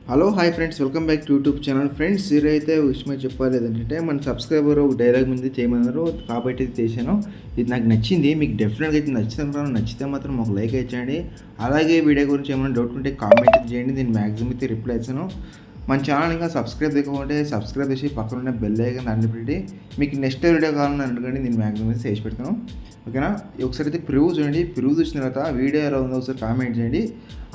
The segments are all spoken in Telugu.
Hello hi friends, welcome back to YouTube channel. Friends ఈరోజైతే విషయం చెప్పాలి ఏంటంటే, మన సబ్స్క్రైబర్ ఒక డైలాగ్ ముందు చేయమన్నారు కాబట్టి ఇది చేశాను. ఇది నాకు నచ్చింది, మీకు డెఫినెట్గా అయితే నచ్చుతాను. నచ్చితే మాత్రం ఒక లైక్ ఇచ్చేయండి. అలాగే వీడియో గురించి ఏమైనా డౌట్ ఉంటే కామెంట్ చేయండి, నేను మ్యాక్సిమం అయితే రిప్లై ఇస్తాను. మన ఛానల్ ఇంకా సబ్స్క్రైబ్ చేయకపోతే సబ్స్క్రైబ్ చేసి పక్కన ఉన్న బెల్ ఐకాన్ దాన్ని పెట్టి మీకు నెక్స్ట్ వీడియో కావాలని అడగండి, నేను మ్యాక్సిమం అయితే చేసి పెడతాను. ఓకేనా? ఒకసారి అయితే ప్రివ్యూ చూడండి, ప్రివ్యూ చూసిన తర్వాత వీడియో ఎలా ఉందో ఒకసారి కామెంట్ చేయండి.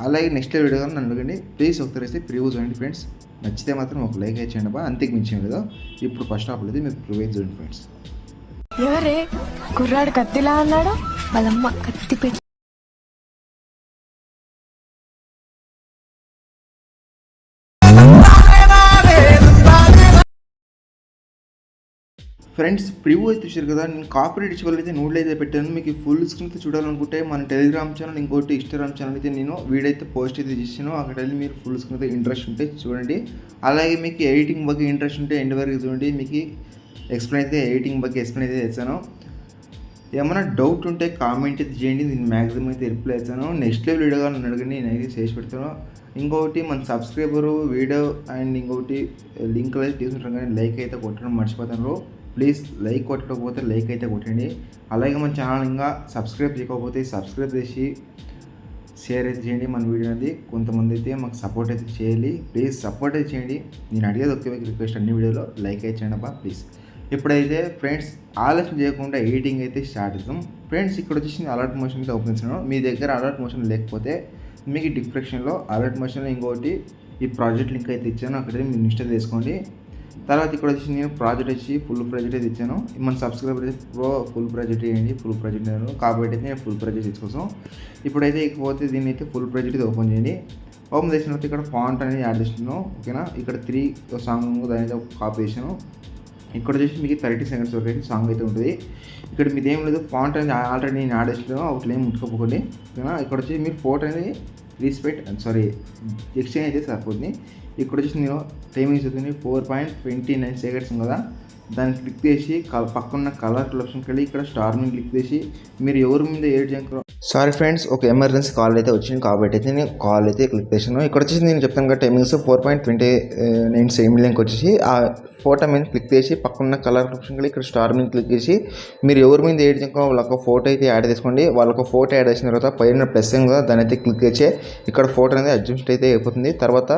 అలాగే నెక్స్ట్ వీడియో కావాలని అడగండి, ప్లీజ్ ఒకసారి అయితే ప్రివ్యూ చూడండి ఫ్రెండ్స్. నచ్చితే మాత్రం ఒక లైక్ ఇచ్చేయండి బా, అంతకు మించేం కదా. ఇప్పుడు ఫస్ట్ ఆఫ్ అయితే మీరు ప్రివ్యూ చూడండి ఫ్రెండ్స్. ఎవరే కుర్రాడు కత్తిలా అన్నాడు, వాళ్ళమ్మ కత్తి పెట్టి. ఫ్రెండ్స్ ప్రివ్యూ అయితే చూసారు కదా. నేను కాపీరైట్ ఇచ్చి అయితే నోట్లో అయితే పెట్టాను. మీకు ఫుల్ స్క్రీన్ అయితే చూడాలనుకుంటే మన టెలిగ్రామ్ ఛానల్, ఇంకోటి ఇన్స్టాగ్రామ్ ఛానల్ అయితే నేను వీడియో అయితే పోస్ట్ అయితే చేసాను. అక్కడ వెళ్ళి మీరు ఫుల్ స్క్రీన్ అయితే ఇంట్రెస్ట్ ఉంటే చూడండి. అలాగే మీకు ఎడిటింగ్ ಬಗ್ಗೆ ఇంట్రెస్ట్ ఉంటే ఎండ్ వరకు చూడండి, మీకు ఎడిటింగ్ ಬಗ್ಗೆ ఎక్స్ప్లెయిన్ అయితే చేస్తాను. ఏమైనా డౌట్ ఉంటే కామెంట్ అయితే చేయండి, నేను మ్యాక్సిమం అయితే రిప్లై ఇస్తాను. నెక్స్ట్ లెవెల్ వీడియోగా నన్ను అడగండి, నేనైతే చేసి పెడతాను. ఇంకొకటి మన సబ్స్క్రైబరు వీడియో అండ్ ఇంకొకటి లింక్ అయితే తీసుకుంటాను, కానీ లైక్ అయితే కొట్టడం మర్చిపోతాను. ప్లీజ్ లైక్ కొట్టకపోతే లైక్ అయితే కొట్టండి. అలాగే మన ఛానల్ ఇంకా సబ్స్క్రైబ్ చేయకపోతే సబ్స్క్రైబ్ చేసి షేర్ అయితే చేయండి మన వీడియో అనేది. కొంతమంది అయితే మాకు సపోర్ట్ అయితే చేయాలి, ప్లీజ్ సపోర్ట్ అయితే చేయండి. నేను అడిగేది ఒకే రిక్వెస్ట్, అన్ని వీడియోలో లైక్ అయితే చేయండి అబ్బా ప్లీజ్. ఇప్పుడైతే ఫ్రెండ్స్ ఆలస్యం చేయకుండా ఎడిటింగ్ అయితే స్టార్ట్ చేద్దాం. ఫ్రెండ్స్ ఇక్కడ వచ్చేసి అలర్ట్ మోషన్ అయితే ఓపెన్ చేస్తున్నాను. మీ దగ్గర అలర్ట్ మోషన్ లేకపోతే మీకు డిస్క్రిప్షన్లో అలర్ట్ మోషన్లో ఇంకోటి ఈ ప్రాజెక్ట్ లింక్ అయితే ఇచ్చాను, అక్కడైతే మీరు ఇన్స్టాల్ చేసుకోండి. తర్వాత ఇక్కడ వచ్చి నేను ప్రాజెక్ట్ వచ్చి ఫుల్ ప్రాజెక్ట్ అయితే ఇచ్చాను. మన సబ్స్క్రైబర్ ఫుల్ ప్రాజెక్ట్ చేయండి, ఫుల్ ప్రాజెక్ట్ నేను కాబట్టి అయితే నేను ఫుల్ ప్రాజెక్ట్ తీసుకోసం. ఇప్పుడైతే ఇకపోతే దీన్ని అయితే ఫుల్ ప్రాజెక్ట్ అయితే ఓపెన్ చేయండి. ఓపెన్ చేసిన తర్వాత ఇక్కడ ఫాంట్ అనేది యాడ్ చేస్తున్నాను. ఓకేనా? ఇక్కడ 3 సాంగ్ దాని అయితే కాపీ చేసాను. ఇక్కడ వచ్చేసి మీకు 30 సెకండ్స్ వరకు అయితే సాంగ్ అయితే ఉంటుంది. ఇక్కడ మీది ఏం లేదు, ఫాంట్ అనేది ఆల్రెడీ నేను యాడ్ చేస్తున్నాను, ఒకటి ఏం ముట్టుకోపోకండి. ఓకేనా? ఇక్కడ వచ్చి మీరు ఫోటో అనేది ఎక్స్చేంజ్ అయితే సరిపోతుంది. ఇక్కడ వచ్చేసి నేను టైమింగ్స్ అవుతుంది 4.29 సెకండ్స్ కదా, దాన్ని క్లిక్ చేసి పక్కన కలర్ ఆప్షన్కి వెళ్ళి ఇక్కడ స్టార్ మీద క్లిక్ చేసి మీరు ఎవరి మీద ఏడ్ చేయక. సారీ ఫ్రెండ్స్, ఒక ఎమర్జెన్సీ కాల్ అయితే వచ్చింది కాబట్టి అయితే నేను కాల్ అయితే క్లిక్ చేసాను. ఇక్కడ వచ్చేసి నేను చెప్తాను కదా టైమింగ్స్ 4.29 సెకండ్కి వచ్చేసి ఆ ఫోటో మీద క్లిక్ చేసి పక్కన కలర్ ఆప్షన్కి ఇక్కడ స్టార్ మీద క్లిక్ చేసి మీరు ఎవరి మీద ఏడ్ చేయక వాళ్ళొక ఫోటో అయితే యాడ్ చేసుకోండి. వాళ్ళొక ఫోటో యాడ్ చేసిన తర్వాత పైన ప్లస్ కదా దాని అయితే క్లిక్ చేసి ఇక్కడ ఫోటో అనేది అడ్జస్ట్ అయితే అయిపోతుంది. తర్వాత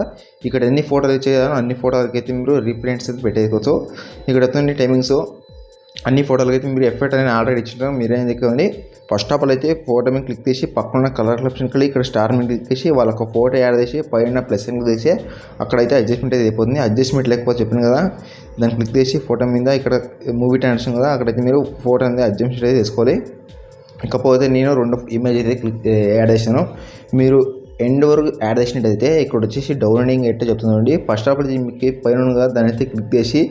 ఇక్కడ ఎన్ని ఫోటోలు ఇచ్చేయాలో అన్ని ఫోటోలకి అయితే మీరు రీప్రింట్స్ అయితే పెట్టేసుకోవచ్చు. ఇక్కడ వస్తుంది టైమింగ్స్ అన్ని ఫోటోలకి అయితే మీరు ఎఫెక్ట్ అనేది ఆల్రెడీ ఇచ్చింటారు, మీరేం దిక్కండి. ఫస్ట్ ఆఫ్ ఆల్ అయితే ఫోటో మీద క్లిక్ చేసి పక్కన కలర్ ఆప్షన్కి వెళ్ళి ఇక్కడ స్టార్ మీద క్లిక్ చేసి వాళ్ళొక ఫోటో యాడ్ చేసి పైన ప్లస్ క్లిక్ చేసి అక్కడైతే అడ్జస్ట్మెంట్ అయితే అయిపోతుంది. అడ్జస్ట్మెంట్ లేకపోతే చెప్పాను కదా, దాన్ని క్లిక్ చేసి ఫోటో మీద ఇక్కడ మూవీ ట్రాన్సాక్షన్ కదా, అక్కడైతే మీరు ఫోటో అనేది అడ్జస్ట్మెంట్ అయితే చేసుకోవాలి. ఇకపోతే నేను 2 ఇమేజ్ అయితే యాడ్ చేశాను. మీరు ఎండ్ వరకు యాడ్ చేసినట్టయితే ఇక్కడ వచ్చేసి డౌన్లోడింగ్ ఎట్లా చెప్తుందండి. ఫస్ట్ ఆఫ్ ఆల్ మీకు పైన కదా దాని అయితే క్లిక్ చేసి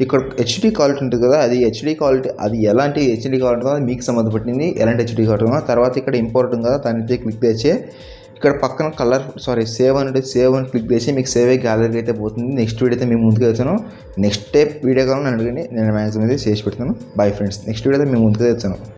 ఇక్కడ హెచ్డీ క్వాలిటీ ఉంటుంది కదా, అది హెచ్డీ క్వాలిటీ, అది ఎలాంటి హెచ్డీ క్వాలిటీ ఉందో అది మీకు సంబంధపట్టింది, ఎలాంటి హెచ్డీ క్వాలిటీ ఉందో. తర్వాత ఇక్కడ ఇంపార్టెంట్ కదా దాని అయితే క్లిక్ చేసి ఇక్కడ పక్కన సేవ్ అని క్లిక్ చేసి మీకు సేవ్ అయ్యి గ్యాలరీకి అయితే పోతుంది. నెక్స్ట్ వీడియో అయితే మేము ముందుకు వెళ్తాను. నెక్స్ట్ వీడియో కావాలని అడగండి, నేను మ్యాక్సిమం అయితే చేసి పెడతాను. బై ఫ్రెండ్స్, నెక్స్ట్ వీడియో అయితే మేము ముందుకు వెళ్తాను.